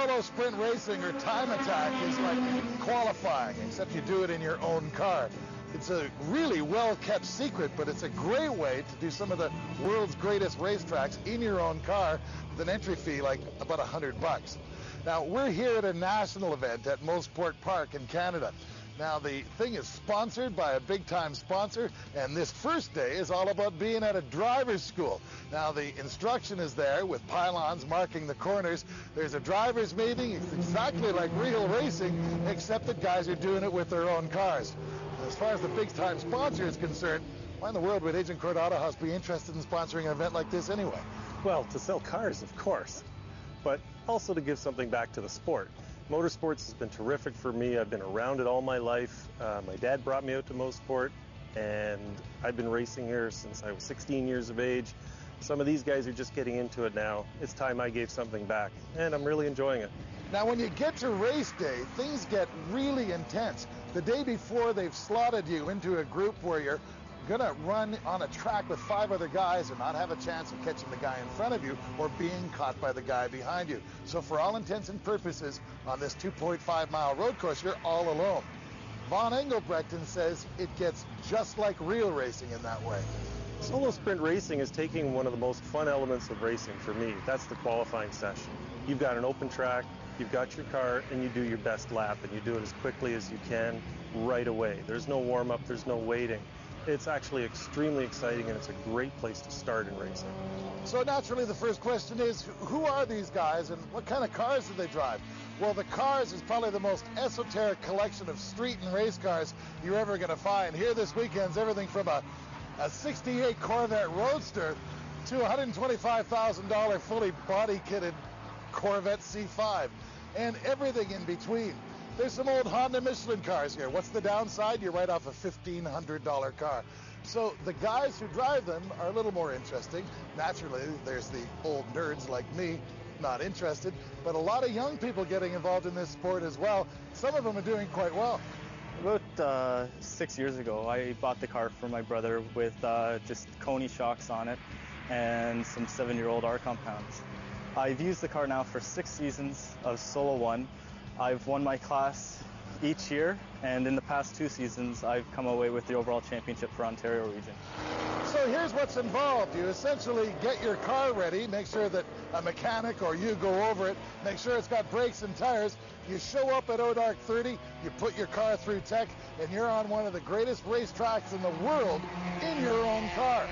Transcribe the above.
Solo sprint racing or time attack is like qualifying, except you do it in your own car. It's a really well-kept secret, but it's a great way to do some of the world's greatest racetracks in your own car with an entry fee like about $100. Now, we're here at a national event at Mosport Park in Canada. Now, the thing is sponsored by a big-time sponsor, and this first day is all about being at a driver's school. Now, the instruction is there with pylons marking the corners. There's a driver's meeting. It's exactly like real racing, except that guys are doing it with their own cars. As far as the big-time sponsor is concerned, why in the world would Agent Court Auto House be interested in sponsoring an event like this anyway? Well, to sell cars, of course, but also to give something back to the sport. Motorsports has been terrific for me. I've been around it all my life. My dad brought me out to Mosport, and I've been racing here since I was 16 years of age. Some of these guys are just getting into it now. It's time I gave something back, and I'm really enjoying it. Now, when you get to race day, things get really intense. The day before, they've slotted you into a group where you're going to run on a track with 5 other guys and not have a chance of catching the guy in front of you or being caught by the guy behind you. So for all intents and purposes, on this 2.5-mile road course, you're all alone. Von Engelbrechten says it gets just like real racing in that way. Solo sprint racing is taking one of the most fun elements of racing for me. That's the qualifying session. You've got an open track, you've got your car, and you do your best lap, and you do it as quickly as you can right away. There's no warm-up, there's no waiting. It's actually extremely exciting, and it's a great place to start in racing. So naturally, the first question is, who are these guys, and what kind of cars do they drive? Well, the cars is probably the most esoteric collection of street and race cars you're ever going to find. Here this weekend's everything from a 68 Corvette Roadster to a $125,000 fully body-kitted Corvette C5, and everything in between. There's some old Honda Michelin cars here. What's the downside? You're right off a $1,500 car. So the guys who drive them are a little more interesting. Naturally, there's the old nerds like me, not interested, but a lot of young people getting involved in this sport as well. Some of them are doing quite well. About 6 years ago, I bought the car for my brother with just Coney shocks on it and some 7-year-old R compounds. I've used the car now for 6 seasons of Solo 1. I've won my class each year, and in the past 2 seasons, I've come away with the overall championship for Ontario region. So here's what's involved. You essentially get your car ready, make sure that a mechanic or you go over it, make sure it's got brakes and tires. You show up at ODark 30, you put your car through tech, and you're on one of the greatest racetracks in the world in your own car.